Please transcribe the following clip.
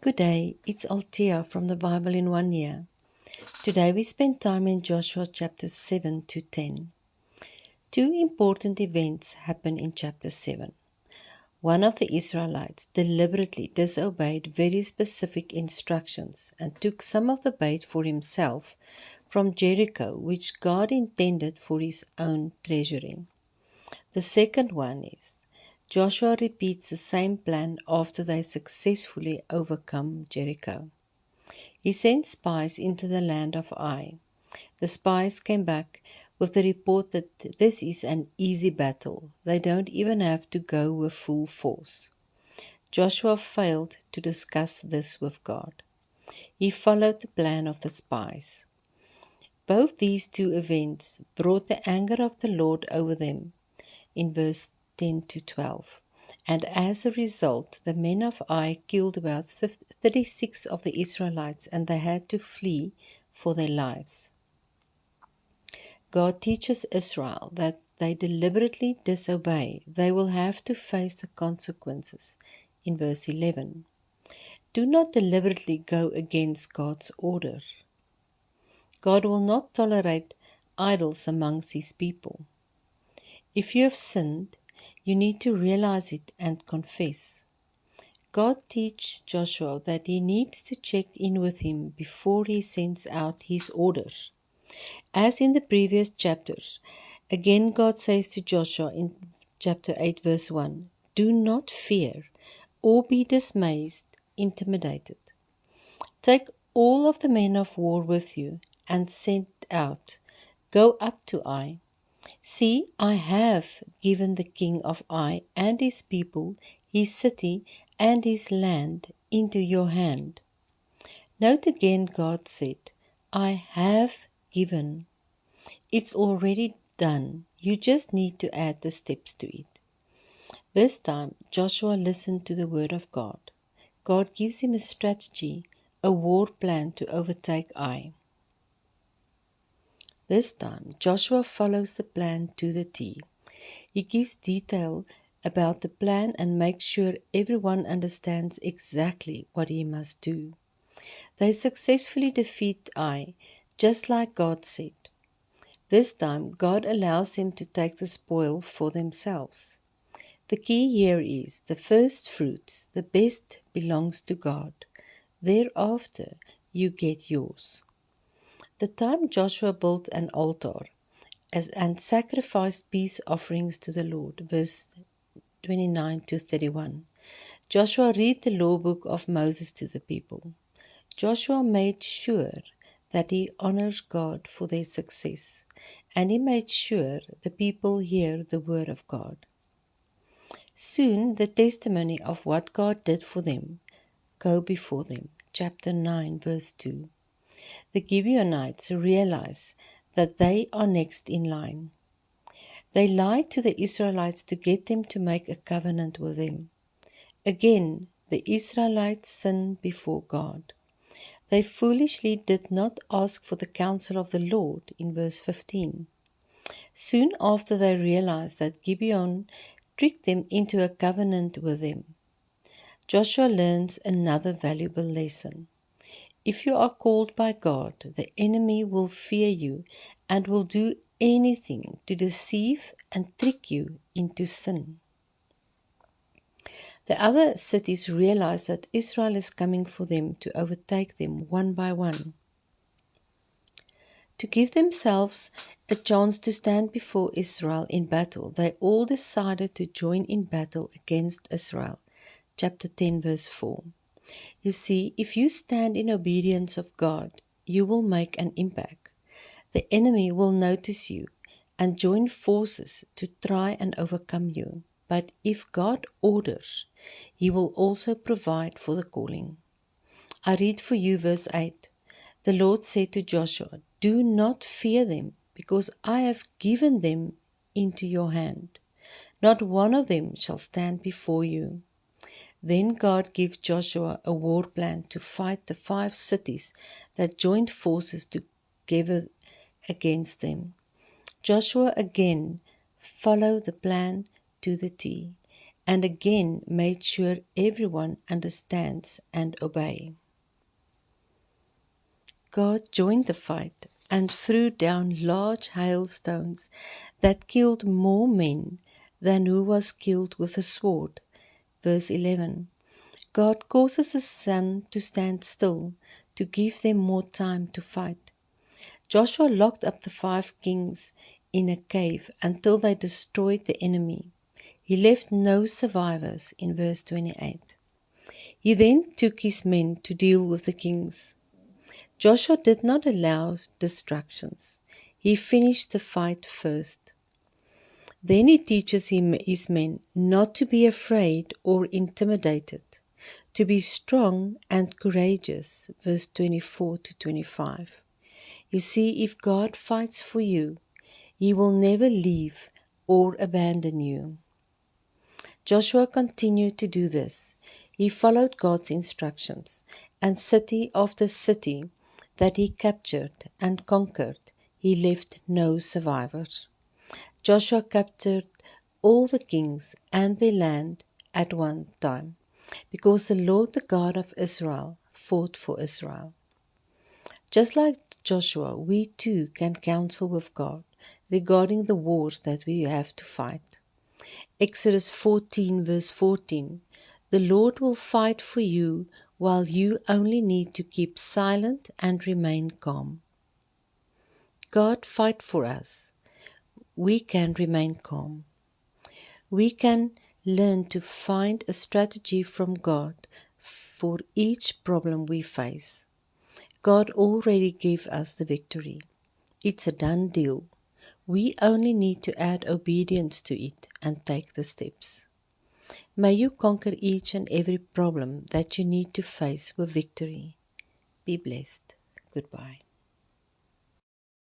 Good day, it's Althea from the Bible in 1 Year. Today we spend time in Joshua chapters 7 to 10. Two important events happen in chapter 7. One of the Israelites deliberately disobeyed very specific instructions and took some of the bait for himself from Jericho, which God intended for his own treasuring. The second one is Joshua repeats the same plan after they successfully overcome Jericho. He sent spies into the land of Ai. The spies came back with the report that this is an easy battle. They don't even have to go with full force. Joshua failed to discuss this with God. He followed the plan of the spies. Both these two events brought the anger of the Lord over them in verse 10 to 12. And as a result, the men of Ai killed about 36 of the Israelites, and they had to flee for their lives. God teaches Israel that they deliberately disobey, they will have to face the consequences in verse 11. Do not deliberately go against God's order. God will not tolerate idols amongst his people. If you have sinned, you need to realize it and confess. God teaches Joshua that he needs to check in with him before he sends out his orders. As in the previous chapters, again God says to Joshua in chapter 8 verse 1, do not fear or be dismayed, intimidated. Take all of the men of war with you and send out. Go up to Ai. See, I have given the king of Ai and his people, his city, and his land into your hand. Note again, God said, I have given. It's already done. You just need to add the steps to it. This time, Joshua listened to the word of God. God gives him a strategy, a war plan to overtake Ai. This time, Joshua follows the plan to the T. He gives detail about the plan and makes sure everyone understands exactly what he must do. They successfully defeat Ai, just like God said. This time, God allows them to take the spoil for themselves. The key here is the first fruits, the best belongs to God. Thereafter, you get yours. The time Joshua built an altar and sacrificed peace offerings to the Lord, verse 29 to 31. Joshua read the law book of Moses to the people. Joshua made sure that he honors God for their success, and he made sure the people hear the word of God. Soon the testimony of what God did for them go before them. Chapter 9 verse 2. The Gibeonites realize that they are next in line. They lied to the Israelites to get them to make a covenant with them. Again, the Israelites sinned before God. They foolishly did not ask for the counsel of the Lord in verse 15. Soon after they realized that Gibeon tricked them into a covenant with them, Joshua learns another valuable lesson. If you are called by God, the enemy will fear you and will do anything to deceive and trick you into sin. The other cities realize that Israel is coming for them to overtake them one by one. To give themselves a chance to stand before Israel in battle, they all decided to join in battle against Israel. Chapter 10 verse 4. You see, if you stand in obedience of God, you will make an impact. The enemy will notice you and join forces to try and overcome you. But if God orders, he will also provide for the calling. I read for you verse 8. The Lord said to Joshua, do not fear them, because I have given them into your hand. Not one of them shall stand before you. Then God gives Joshua a war plan to fight the 5 cities that joined forces together against them. Joshua again followed the plan to the T. and again made sure everyone understands and obeys. God joined the fight and threw down large hailstones that killed more men than who was killed with a sword. Verse 11. God causes the sun to stand still to give them more time to fight. Joshua locked up the 5 kings in a cave until they destroyed the enemy. He left no survivors in verse 28. He then took his men to deal with the kings. Joshua did not allow distractions. He finished the fight first. Then he teaches his men not to be afraid or intimidated, to be strong and courageous, verse 24 to 25. You see, if God fights for you, He will never leave or abandon you. Joshua continued to do this. He followed God's instructions, and city after city that he captured and conquered, he left no survivors. Joshua captured all the kings and their land at one time, because the Lord, the God of Israel, fought for Israel. Just like Joshua, we too can counsel with God regarding the wars that we have to fight. Exodus 14 verse 14, the Lord will fight for you while you only need to keep silent and remain calm. God fight for us. We can remain calm. We can learn to find a strategy from God for each problem we face. God already gave us the victory. It's a done deal. We only need to add obedience to it and take the steps. May you conquer each and every problem that you need to face with victory. Be blessed. Goodbye.